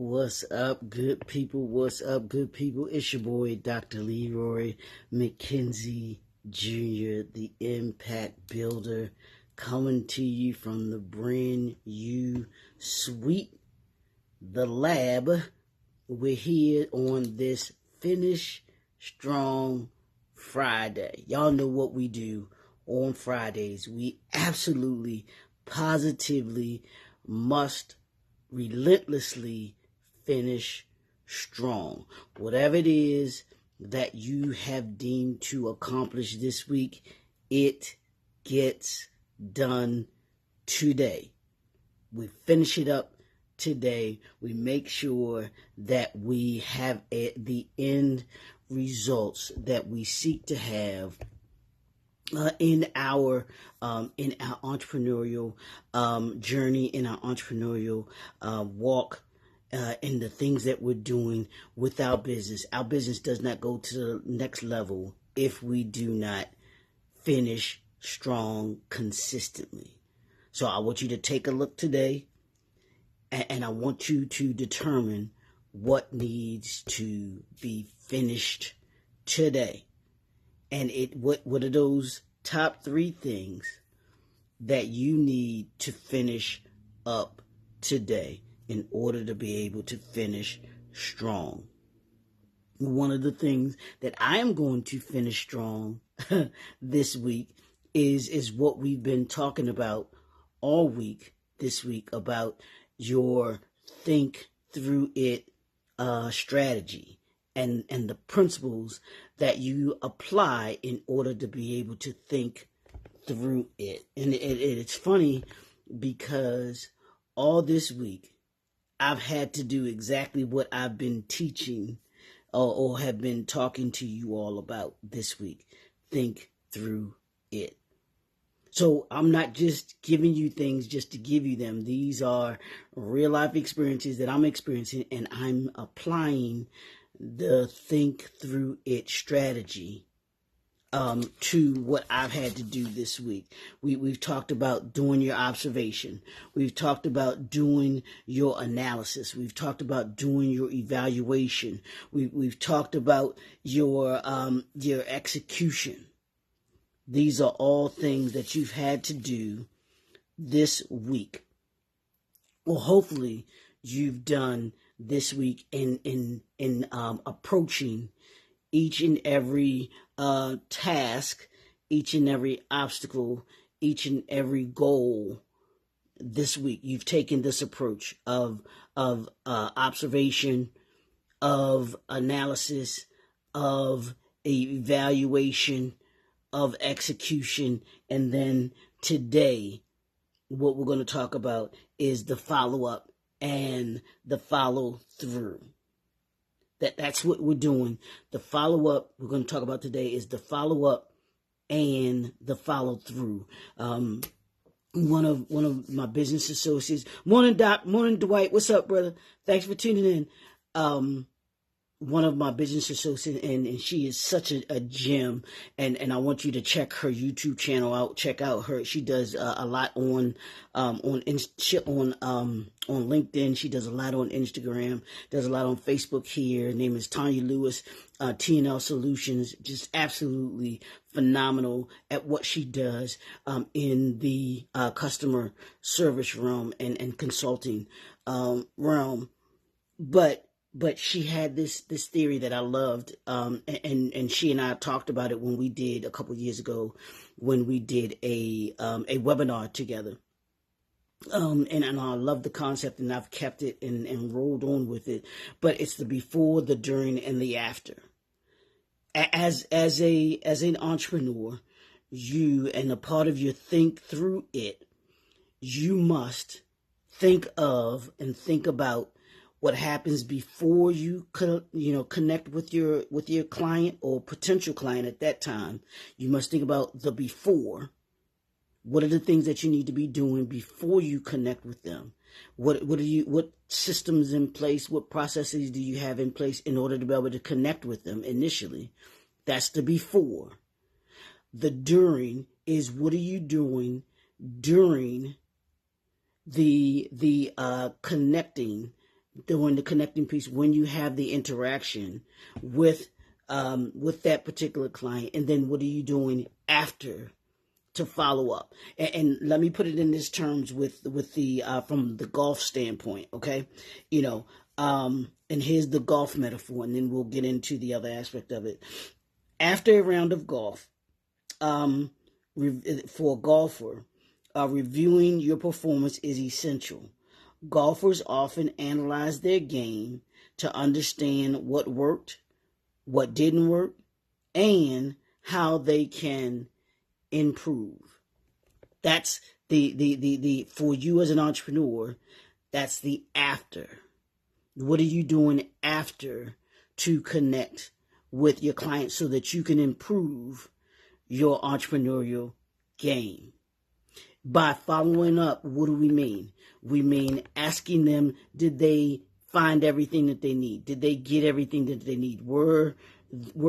What's up, good people? What's up, good people? It's your boy, Dr. Leroy McKenzie Jr., the Impact Builder, coming to you from the brand new suite, the lab. We're here on this Finish Strong Friday. Y'all know what we do on Fridays. We absolutely, positively must relentlessly finish strong. Whatever it is that you have deemed to accomplish this week, it gets done today. We finish it up today. We make sure that we have the end results that we seek to have in our entrepreneurial journey, in our entrepreneurial walk, in the things that we're doing with our business. Our business does not go to the next level if we do not finish strong consistently. So I want you to take a look today, and I want you to determine what needs to be finished today. And what are those top 3 things that you need to finish up today in order to be able to finish strong? One of the things that I am going to finish strong this week is what we've been talking about all week this week, about your think through it strategy. And the principles that you apply in order to be able to think through it. And it's funny because all this week I've had to do exactly what I've been teaching or have been talking to you all about this week. Think through it. So I'm not just giving you things just to give you them. These are real life experiences that I'm experiencing, and I'm applying the think through it strategy to what I've had to do this week. We've talked about doing your observation. We've talked about doing your analysis. We've talked about doing your evaluation. We've talked about your execution. These are all things that you've had to do this week. Well, hopefully you've done this week in approaching each and every task, each and every obstacle, each and every goal this week. You've taken this approach of observation, of analysis, of evaluation, of execution, and then today what we're going to talk about is the follow-up and the follow through. That's what we're doing. The follow-up we're going to talk about today is the follow-up and the follow through. One of my business associates, morning Doc, morning Dwight, what's up, brother? Thanks for tuning in. One of my business associates, and she is such a gem, and I want you to check her YouTube channel out. Check out her. She does a lot on LinkedIn. She does a lot on Instagram. Does a lot on Facebook here. Her name is Tanya Lewis, TNL Solutions. Just absolutely phenomenal at what she does in the customer service realm and consulting realm, But she had this theory that I loved, and she and I talked about it when we did a couple of years ago, when we did a webinar together. And I love the concept, and I've kept it and rolled on with it. But it's the before, the during, and the after. As an entrepreneur, you, and a part of your think through it, you must think of and think about what happens before you connect with your client or potential client at that time. You must think about the before. What are the things that you need to be doing before you connect with them? What systems in place? What processes do you have in place in order to be able to connect with them initially? That's the before. The during is what are you doing during the connecting doing the connecting piece when you have the interaction with that particular client, and then what are you doing after to follow up? And let me put it in these terms with the from the golf standpoint, okay? And here's the golf metaphor, and then we'll get into the other aspect of it. After a round of golf, for a golfer, reviewing your performance is essential. Golfers often analyze their game to understand what worked, what didn't work, and how they can improve. That's the for you as an entrepreneur, that's the after. What are you doing after to connect with your clients so that you can improve your entrepreneurial game? By following up, what do we mean? We mean asking them, did they find everything that they need? Did they get everything that they need? Were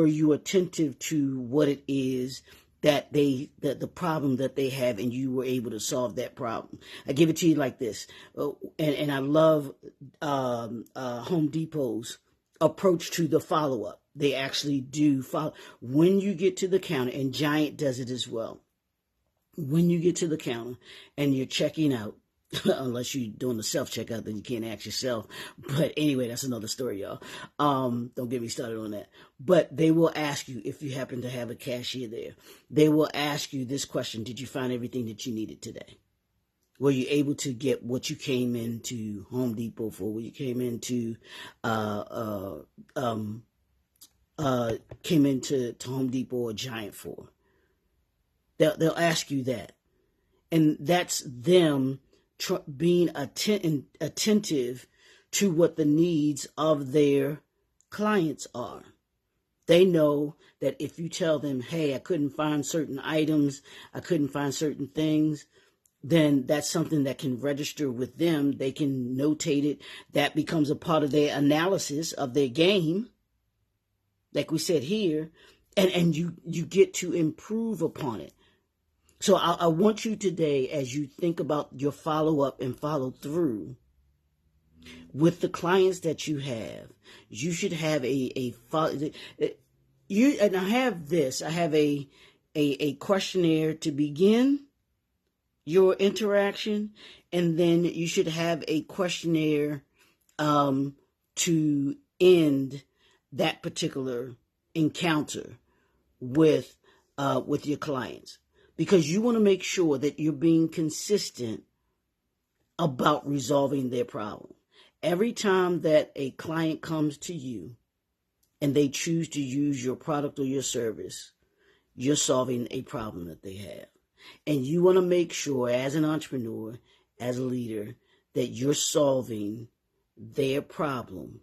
you attentive to what it is that the problem that they have, and you were able to solve that problem? I give it to you like this, and I love Home Depot's approach to the follow-up. They actually do follow. When you get to the counter, and Giant does it as well, when you get to the counter and you're checking out, unless you're doing the self-checkout, then you can't ask yourself. But anyway, that's another story, y'all. Don't get me started on that. But they will ask you, if you happen to have a cashier there, they will ask you this question: did you find everything that you needed today? Were you able to get what you came into Home Depot for? Were you came into Home Depot or Giant for? They'll ask you that. And that's them being attentive to what the needs of their clients are. They know that if you tell them, hey, I couldn't find certain items, I couldn't find certain things, then that's something that can register with them. They can notate it. That becomes a part of their analysis of their game, like we said here, and you get to improve upon it. So I want you today, as you think about your follow-up and follow-through with the clients that you have, you should have and I have this. I have a questionnaire to begin your interaction, and then you should have a questionnaire to end that particular encounter with your clients. Because you want to make sure that you're being consistent about resolving their problem. Every time that a client comes to you and they choose to use your product or your service, you're solving a problem that they have. And you want to make sure, as an entrepreneur, as a leader, that you're solving their problem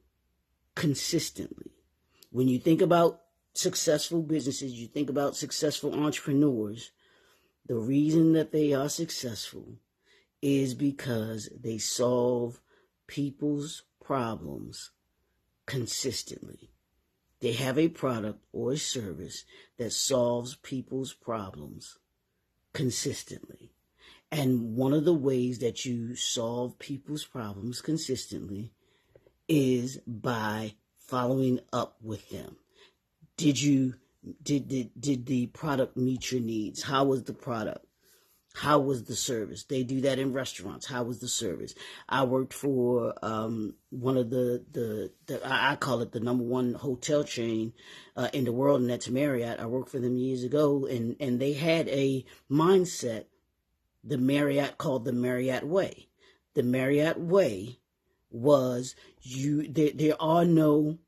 consistently. When you think about successful businesses, you think about successful entrepreneurs, the reason that they are successful is because they solve people's problems consistently. They have a product or a service that solves people's problems consistently. And one of the ways that you solve people's problems consistently is by following up with them. Did the product meet your needs? How was the product? How was the service? They do that in restaurants. How was the service? I worked for one of the I call it the number one hotel chain in the world, and that's Marriott. I worked for them years ago, and they had a mindset the Marriott called the Marriott Way. The Marriott Way was there are no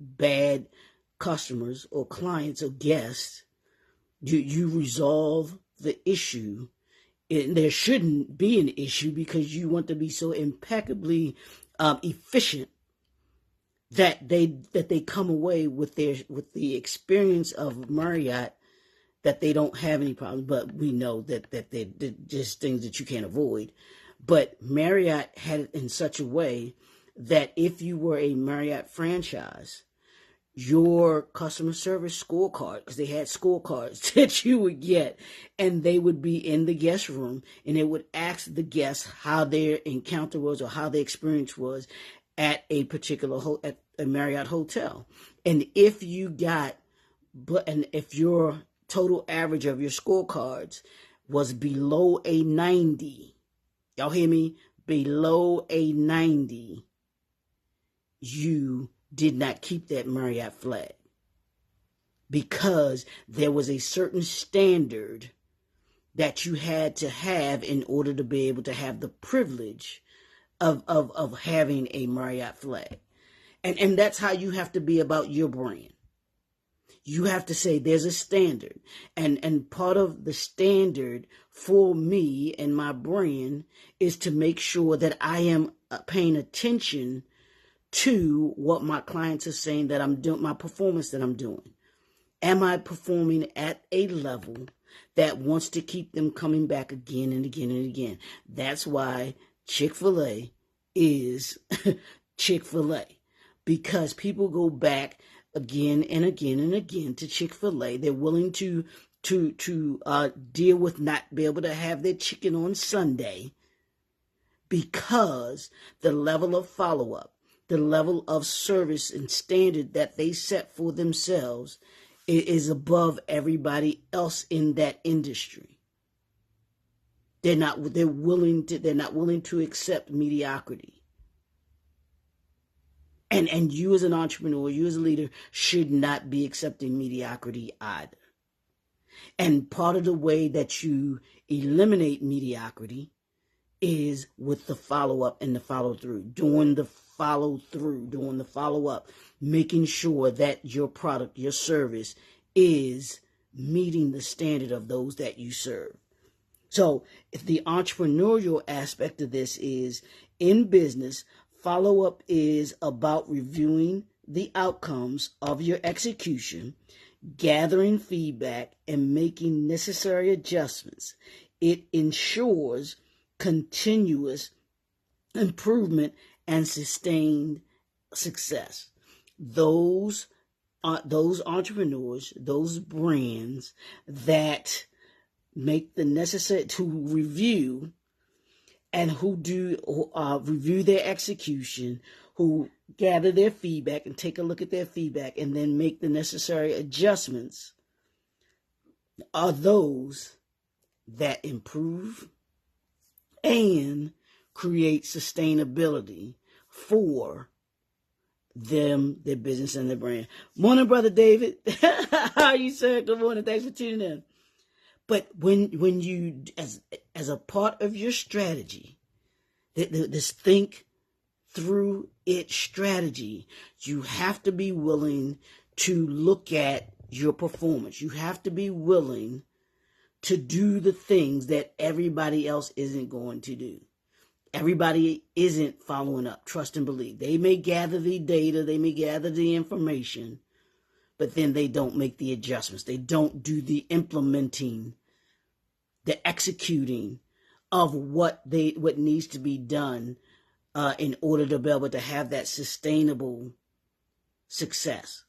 bad customers or clients or guests. You resolve the issue, and there shouldn't be an issue because you want to be so impeccably efficient that they come away with the experience of Marriott, that they don't have any problems. But we know that they're just things that you can't avoid. But Marriott had it in such a way that if you were a Marriott franchise, your customer service scorecard, because they had scorecards that you would get, and they would be in the guest room, and it would ask the guests how their encounter was or how their experience was at a particular at a Marriott hotel. And if you got, and if your total average of your scorecards was below a 90, y'all hear me? Below a 90, you did not keep that Marriott flag, because there was a certain standard that you had to have in order to be able to have the privilege of having a Marriott flag. And that's how you have to be about your brand. You have to say there's a standard. And part of the standard for me and my brand is to make sure that I am paying attention to what my clients are saying that I'm doing, my performance that I'm doing. Am I performing at a level that wants to keep them coming back again and again and again? That's why Chick-fil-A is Chick-fil-A, because people go back again and again and again to Chick-fil-A. They're willing to deal with not be able to have their chicken on Sunday, because the level of follow-up, the level of service and standard that they set for themselves is above everybody else in that industry. They're not willing to accept mediocrity. And you as an entrepreneur, you as a leader, should not be accepting mediocrity either. And part of the way that you eliminate mediocrity is with the follow-up and the follow-through, doing the follow-up, making sure that your product, your service is meeting the standard of those that you serve. So if the entrepreneurial aspect of this is in business, follow-up is about reviewing the outcomes of your execution, gathering feedback, and making necessary adjustments. It ensures continuous improvement and sustained success. Those entrepreneurs, those brands that make the necessary to review and who do review their execution, who gather their feedback and take a look at their feedback and then make the necessary adjustments, are those that improve and create sustainability for them, their business, and their brand. Morning, Brother David. How are you, sir? Good morning. Thanks for tuning in. But when you, as a part of your strategy, this think through it strategy, you have to be willing to look at your performance. You have to be willing to do the things that everybody else isn't going to do. Everybody isn't following up. Trust and believe. They may gather the data, they may gather the information, but then they don't make the adjustments. They don't do the implementing, the executing of what needs to be done in order to be able to have that sustainable success.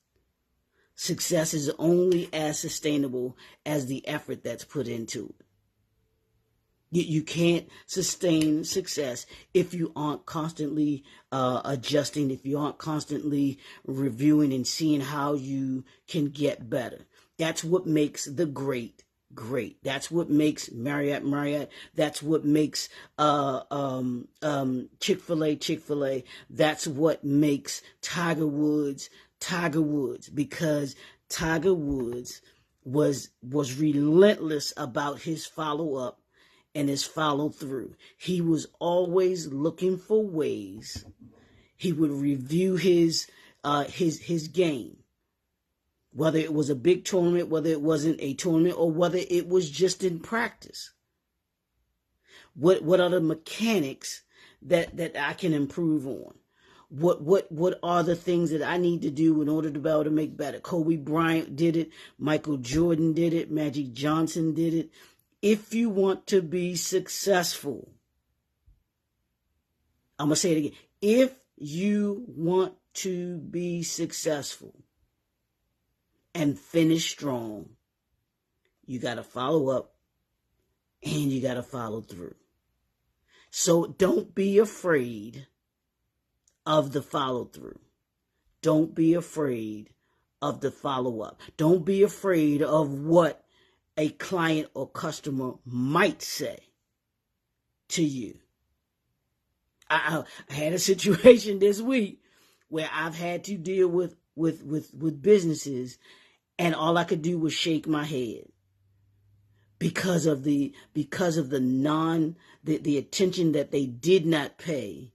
Success is only as sustainable as the effort that's put into it. You can't sustain success if you aren't constantly adjusting, if you aren't constantly reviewing and seeing how you can get better. That's what makes the great. That's what makes Marriott. That's what makes Chick-fil-A. That's what makes Tiger Woods, because Tiger Woods was relentless about his follow-up and his follow through. He was always looking for ways. He would review his game, whether it was a big tournament, whether it wasn't a tournament, or whether it was just in practice. What are the mechanics that I can improve on? What are the things that I need to do in order to be able to make better? Kobe Bryant did it. Michael Jordan did it. Magic Johnson did it. If you want to be successful, I'm going to say it again. If you want to be successful, and finish strong, you got to follow up and you got to follow through. So don't be afraid of the follow through. Don't be afraid of the follow up. Don't be afraid of what a client or customer might say to you. I had a situation this week where I've had to deal with businesses, and all I could do was shake my head because of the attention that they did not pay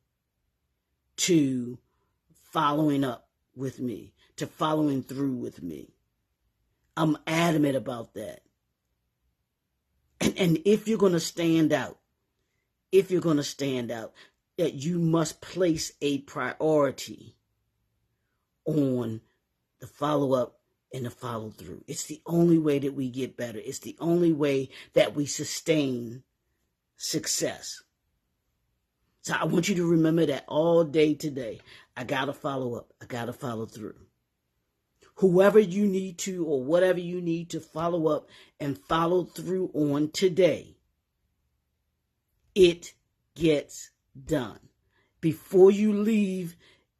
to following up with me, to following through with me. I'm adamant about that. And if you're going to stand out, that you must place a priority on the follow-up and the follow-through. It's the only way that we get better. It's the only way that we sustain success. So I want you to remember that all day today. I got to follow up. I got to follow through. Whoever you need to or whatever you need to follow up and follow through on today, it gets done. Before you leave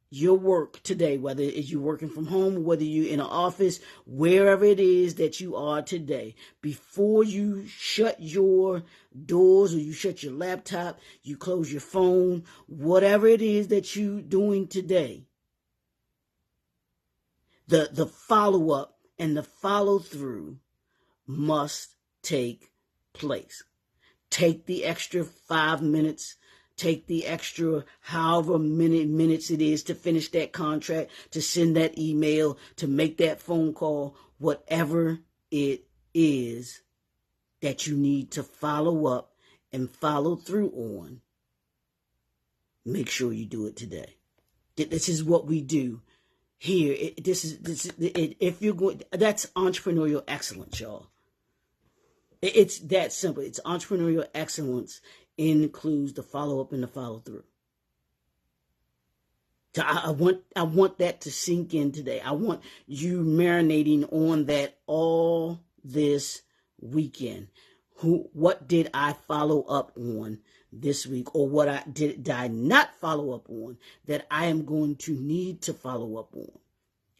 your work today, whether it's you working from home, whether you're in an office, wherever it is that you are today, before you shut your doors or you shut your laptop, you close your phone, whatever it is that you're doing today, the follow-up and the follow-through must take place. Take the extra 5 minutes. Take the extra however many minutes it is to finish that contract, to send that email, to make that phone call, whatever it is that you need to follow up and follow through on. Make sure you do it today. This is what we do here. If you're going, that's entrepreneurial excellence, y'all. It's that simple. It's entrepreneurial excellence includes the follow-up and the follow-through. So I want that to sink in today. I want you marinating on that all this weekend. What did I follow up on this week, or what did I not follow up on that I am going to need to follow up on?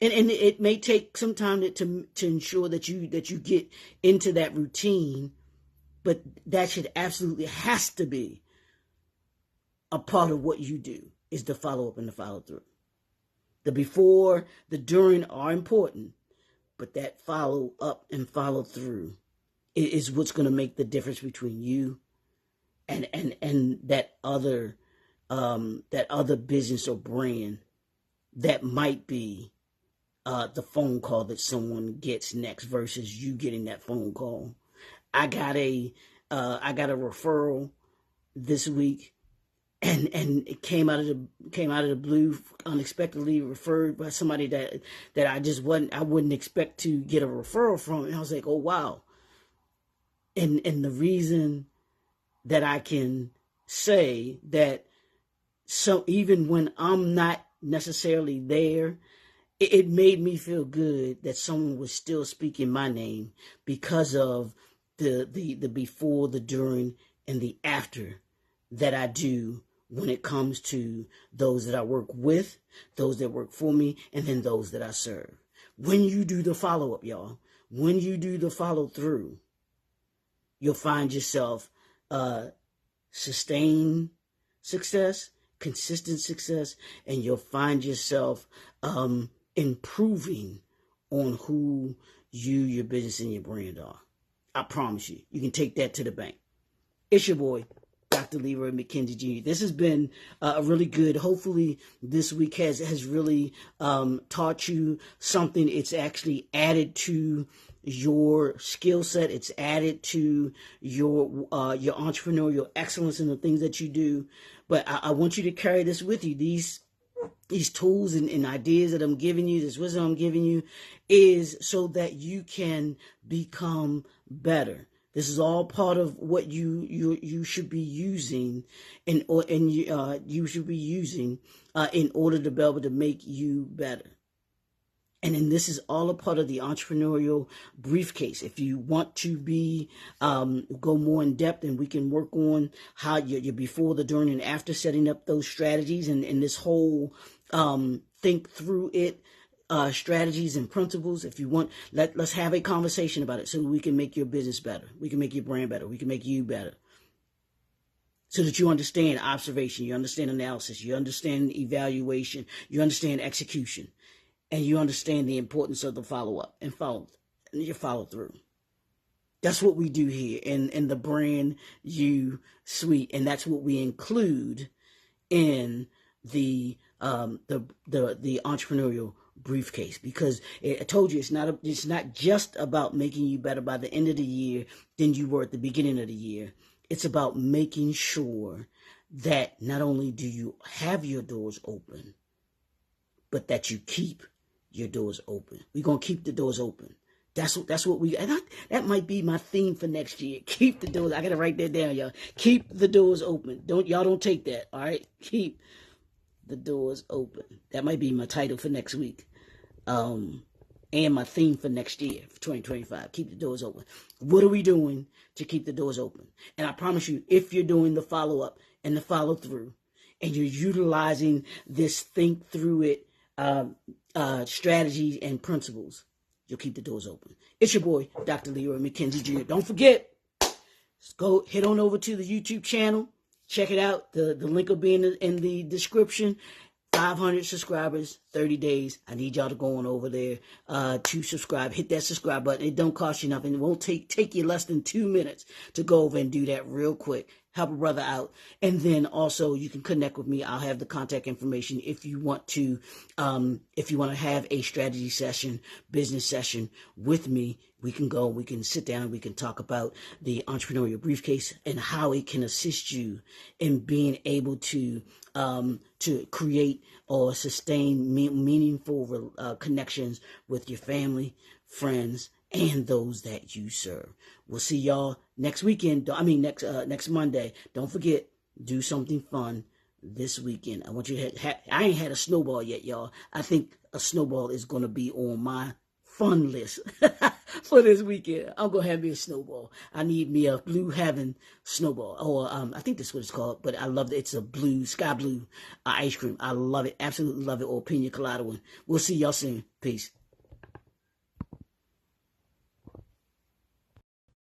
And it may take some time to ensure that you get into that routine, but that should absolutely has to be a part of what you do, is the follow up and the follow through. The before, the during are important, but that follow up and follow through is what's going to make the difference between you and that other business or brand that might be the phone call that someone gets next versus you getting that phone call. I got a referral this week, and it came out of the blue, unexpectedly referred by somebody that I wouldn't expect to get a referral from, and I was like, oh wow. And the reason that I can say that, so even when I'm not necessarily there, it made me feel good that someone was still speaking my name because of the before, the during, and the after that I do when it comes to those that I work with, those that work for me, and then those that I serve. When you do the follow-up, y'all, when you do the follow-through, you'll find yourself sustained success, consistent success, and you'll find yourself improving on who you, your business, and your brand are. I promise you, you can take that to the bank. It's your boy, Dr. Leroy McKenzie Jr. This has been a really good, hopefully this week has really taught you something. It's actually added to your skill set. It's added to your entrepreneurial excellence in the things that you do. But I want you to carry this with you. These tools and ideas that I'm giving you, this wisdom I'm giving you, is so that you can become better. This is all part of what you should be using, you should be using in order to be able to make you better. And then this is all a part of the entrepreneurial briefcase. If you want to be go more in depth, and we can work on how your before, the during, and after, setting up those strategies and this whole think through it strategies and principles. If you want, let's have a conversation about it so we can make your business better. We can make your brand better. We can make you better. So that you understand observation, you understand analysis, you understand evaluation, you understand execution, and you understand the importance of the follow-up and your follow-through. That's what we do here in the Brand You Suite, and that's what we include in the entrepreneurial briefcase, because I told you it's not just about making you better by the end of the year than you were at the beginning of the year. It's about making sure that not only do you have your doors open, but that you keep your doors open. We're going to keep the doors open. That's what we, and that might be my theme for next year. Keep the doors. I got to write that down, y'all. Keep the doors open. Y'all don't take that. All right. Keep the doors open. That might be my title for next week. And my theme for next year, for 2025, keep the doors open. What are we doing to keep the doors open? And I promise you, if you're doing the follow-up and the follow-through, and you're utilizing this think through it strategies and principles, you'll keep the doors open. It's your boy, Dr. Leroy McKenzie Jr. Don't forget, go head on over to the YouTube channel. Check it out. The link will be in the description. 500 subscribers, 30 days. I need y'all to go on over there to subscribe. Hit that subscribe button. It don't cost you nothing. It won't take you less than 2 minutes to go over and do that real quick. Help a brother out. And then also you can connect with me. I'll have the contact information if you want to have a strategy session, business session with me. We can sit down, we can talk about the entrepreneurial briefcase and how it can assist you in being able to create or sustain meaningful connections with your family, friends, and those that you serve. We'll see y'all next weekend. Next Monday. Don't forget, do something fun this weekend. I want you to I ain't had a snowball yet, y'all. I think a snowball is going to be on my fun list for this weekend. I'm going to have me a snowball. I need me a Blue Heaven snowball. Or I think that's what it's called, but I love it. It's a sky blue ice cream. I love it. Absolutely love it. Or pina colada one. We'll see y'all soon. Peace.